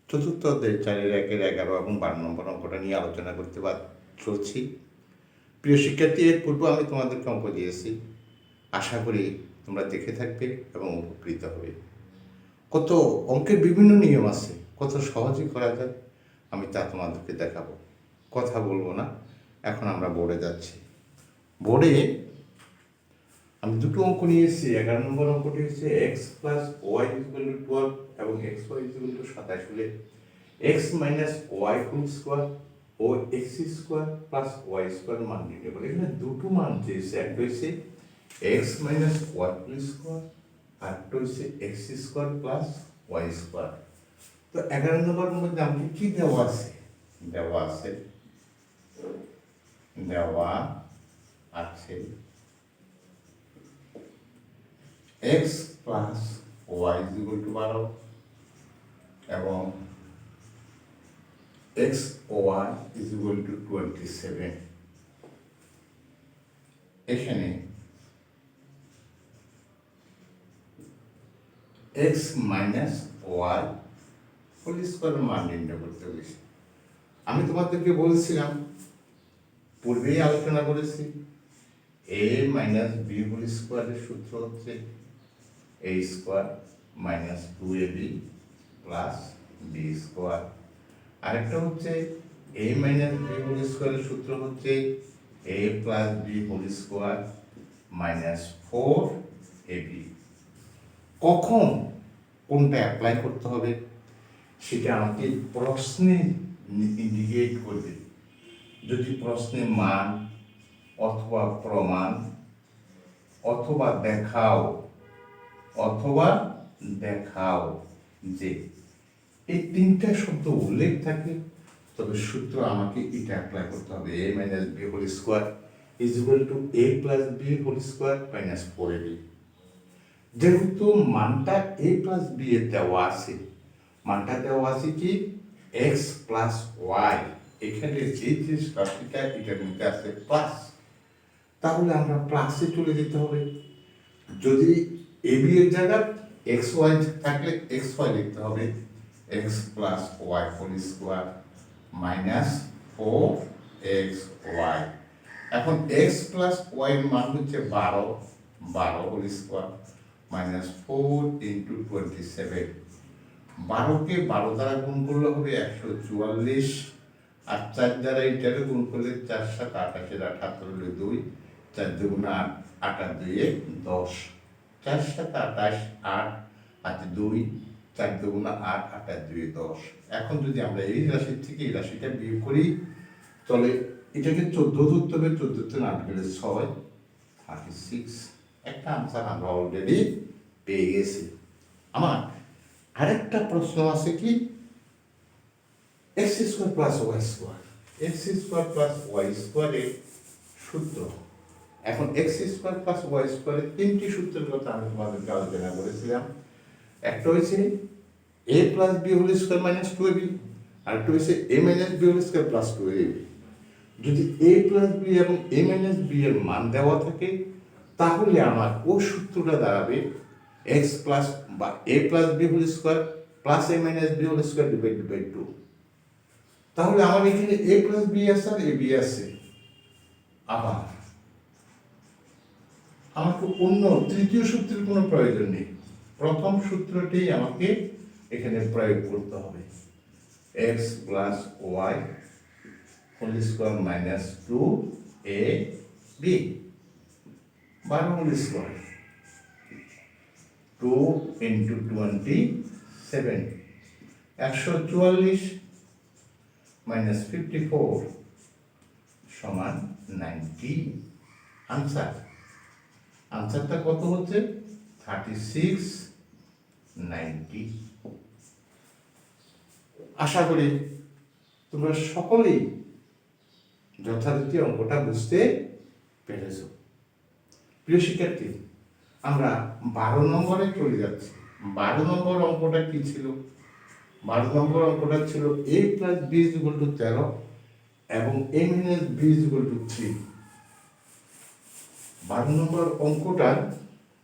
চতুর্থ অধ্যায় 4-11 এবং 12 নম্বর অঙ্কটা নিয়ে আলোচনা করতে চলছি। প্রিয় শিক্ষার্থী, এর পূর্বে আমি তোমাদেরকে অঙ্ক দিয়েছি, আশা করি তোমরা দেখে থাকবে এবং উপকৃত হবে। কত অঙ্কের বিভিন্ন নিয়ম আছে, কত সহজেই করা যায় আমি তা তোমাদেরকে দেখাবো। কথা বলবো না, এখন আমরা বোর্ডে যাচ্ছি। বোর্ডে আমি দুটো অঙ্ক নিয়েছি। 11 নম্বর অঙ্কটি হচ্ছে x + y = 12 এবং xy = 27 হলে x - y² ও x² + y² মান নির্ণয় করে। এখানে দুটো মান দিয়েছে, একটা হচ্ছে x - y² আর একটা হচ্ছে x² + y²। তো 11 নম্বরের মধ্যে আমাকে কি দেওয়া আছে? দেওয়া আছে x + y = 12 এবং xy = 27। এখানে x - y² মান নির্ণয় করতে হয়েছে। আমি তোমাদেরকে বলেছিলাম, পূর্বেই আলোচনা করেছি, a - b² এর সূত্র হচ্ছে a² - 2ab + b²। আরেকটা হচ্ছে a - b² এর সূত্র হচ্ছে a + b² - 4ab। কখন কোনটা অ্যাপ্লাই করতে হবে সেটা আমাকে প্রশ্নে ইন্ডিকেট করবে। যদি প্রশ্নে মান অথবা প্রমাণ অথবা দেখাও যে এই তিনটা শব্দ উল্লেখ থাকে, তবে সূত্র আমাকে এটা অ্যাপ্লাই করতে হবে। a - b² = a + b² - 4ab। যেহেতু মানটা a + b এ দেওয়া আছে, মানটা দেওয়া আছে কি x + y, এখানে যে রাশিটা এটার মধ্যে আছে প্লাস, তাহলে আমরা প্লাসে চলে যেতে হবে। যদি ab এর জায়গায় xy থাকলে xy লিখতে হবে x + y² - 4xy। এখন x + y এর মান হচ্ছে 12² - 4 × 27। 12কে 12 দ্বারা গুণ করলে হবে 144, আর 4 দ্বারা এটাকে গুণ করলে 4 × 7 = 28, 78 2, 4 × 2 = 8, 8 আর 2 = 10, 4 × 7 = 28, 8 আর 2, 4 × 2 = 8, 8 আর 2 = 10। এখন যদি আমরা এই রাশি থেকে এই রাশিটা বিয়োগ করি, তাহলে এটাকে 14 ধরতে হবে, 14 তে 8 গেলে 6, 36। একটা আনসার আমরা অলরেডি পেয়ে গেছি। আমার আরেকটা প্রশ্ন আছে কি x² + y²। x² + y² এর সূত্র। এখন x² + y² এর তিনটি সূত্রের কথা আমি তোমাদেরকে আলোচনা করেছিলাম। একটা হচ্ছে a + b² - 2ab, আর একটা হচ্ছে a - b² + 2ab। যদি a + b এবং a - b এর মান দেওয়া থাকে, তাহলে আমার ও সূত্রটা দাঁড়াবে x + বা a + b² + a - b² / 2। তাহলে আমার এখানে a + b আছে আর ab আছে। আবার আমাকে অন্য তৃতীয় সূত্রের কোনো প্রয়োজন নেই, প্রথম সূত্রটি আমাকে এখানে প্রয়োগ করতে হবে। x + y² - 2ab 12² 2 × 27, 144 - 54 = 90। আনসারটা কত হচ্ছে? 36, 90। আশা করি তোমরা সকলেই যথারীতি অঙ্কটা বুঝতে পেরেছ। প্রিয় শিক্ষার্থী, আমরা 12 নম্বরে চলে যাচ্ছি। 12 নম্বর অঙ্কটা কি ছিল? 12 নম্বর অঙ্কটা ছিল a + b = 13 এবং a - b = 3। 12 নম্বর অঙ্কটা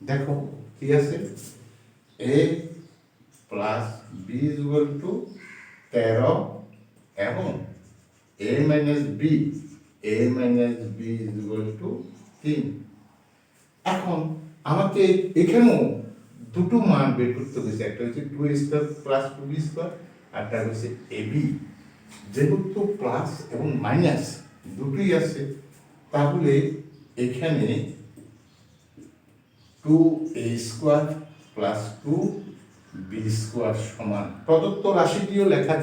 দেখো কি আছে, a + b = 13 এবং a minus B is equal to 3। এখন আমাকে এখানেও দুটো মান বের করতে হয়েছে, একটা হচ্ছে 2a² প্লাস 2b², আরটা হচ্ছে ab। যেহেতু প্লাস এবং মাইনাস দুটোই আছে, তাহলে এখানে 2a² প্লাস 2b² সমান প্রদত্ত রাশি দিয়েও লেখা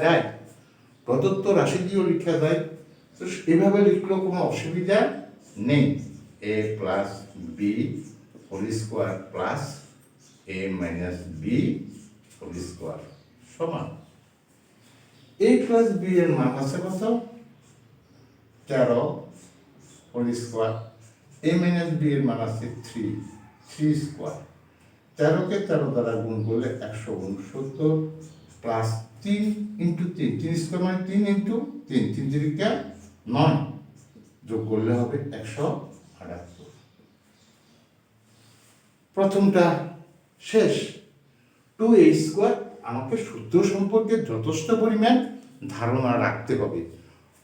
যায়, তো এভাবে লিখলেও কোনো অসুবিধা নেই। a plus B whole square plus a minus B whole square সমান a প্লাস বি এর মান আছে কত? 13 whole square, a minus B এর মান আছে 3 স্কোয়ার। 13কে 13 দ্বারা গুণ করলে 169 প্লাস 3 ইন্টু 3 স্কোয়ার মানে 3 ইন্টু 3 3 9 যোগ করলে হবে 178। প্রথমটা শেষ। 2a² আমাকে সূত্র সম্পর্কে যথেষ্ট পরিমাণ ধারণা রাখতে হবে।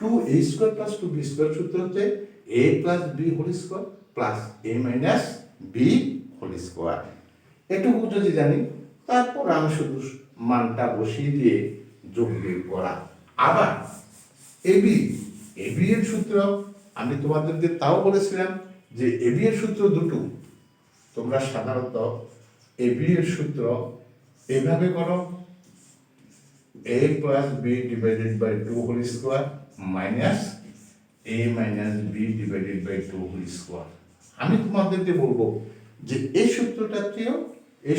2a² প্লাস 2b² সূত্র হচ্ছে a plus B whole square plus a minus B whole square. এটুকু যদি জানি, তারপর আমি শুধু মানটা বসিয়ে দিয়ে যোগ বিয়োগ করা। আবার এবি এর সূত্র আমি তোমাদেরকে তাও বলেছিলাম যে এবি এর সূত্র দুটো। তোমরা সাধারণত এবি এর সূত্র এভাবে করো, a plus B divided by 2 whole square minus a minus B divided by 2 whole square. আমি তোমাদেরকে বলবো যে এই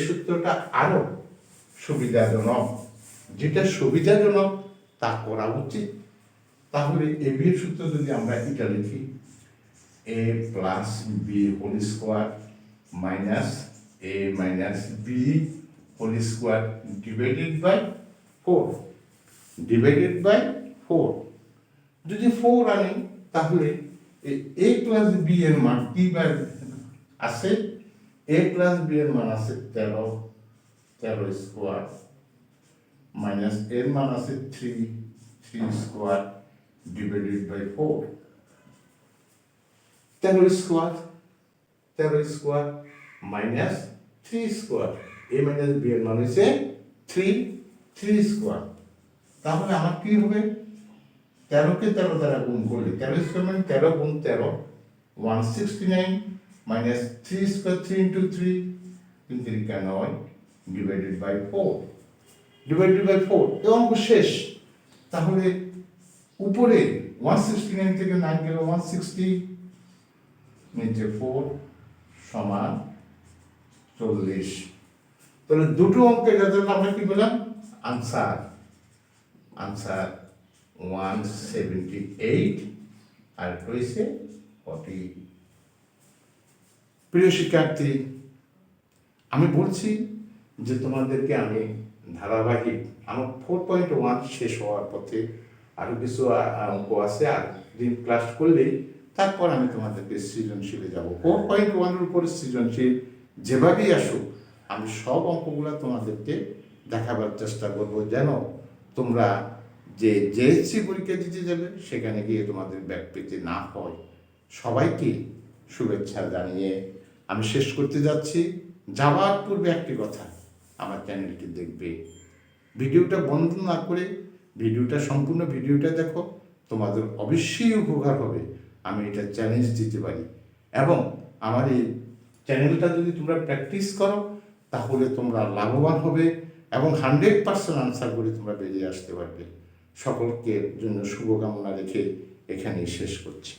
সূত্রটা আরো সুবিধাজনক, যেটা সুবিধাজনক তা করা উচিত। তাহলে এ বি এর সূত্র যদি আমরা এটা লিখি, a plus B whole square minus a minus B whole square divided by 4 যদি 4 আনি, তাহলে a প্লাস বি এর মান কি আছে? a প্লাস বি এর মান আছে 13 স্কোয়ার মাইনাস এর মান আছে 3 square divided by 4। 13 square minus 3 square, a minus B এর মান হচ্ছে 3 স্কোয়ার। তাহলে আমার কি হবে? 13কে 13 দ্বারা গুণ করলে 13 স্কোয়ার মানে 13 গুণ 13 169 minus 3 square 3 into 3 3 9 divided by 4 এই অঙ্ক শেষ। তাহলে উপরে 169 থেকে 9 গেল 160, নিচে 4 সমান 40। তাহলে দুটো অঙ্কের রেজাল্ট আমরা কি পেলাম? আনসার 178 আর হয়েছে 40। প্রিয় শিক্ষার্থী, আমি বলছি যে তোমাদেরকে আমি ধারাবাহিক আমার 4.1 শেষ হওয়ার পথে আরো কিছু অঙ্ক আছে, আর দিন ক্লাস করলে তারপর আমি তোমাদেরকে সৃজনশীলে যাব। 4.1 এর উপরে সৃজনশীল যেভাবেই আসুক, আমি সব অঙ্কগুলো তোমাদেরকে দেখাবার চেষ্টা করব, যেন তোমরা যে জেএসসি পরীক্ষা দিতে যাবে সেখানে গিয়ে তোমাদের ব্যাক পেতে না হয়। সবাইকে শুভেচ্ছা জানিয়ে আমি শেষ করতে যাচ্ছি। যাওয়ার পূর্বে একটি কথা, আমার চ্যানেলটি দেখবে, ভিডিওটা বন্ধ না করে সম্পূর্ণ ভিডিওটা দেখো, তোমাদের অবশ্যই উপকার হবে, আমি এটা চ্যালেঞ্জ দিতে পারি। এবং আমার এই চ্যানেলটা যদি তোমরা প্র্যাকটিস করো, তাহলে তোমরা লাভবান হবে এবং 100% আনসার করে তোমরা বেরিয়ে আসতে পারবে। সকলকে জন্য শুভকামনা রেখে এখানেই শেষ করছি।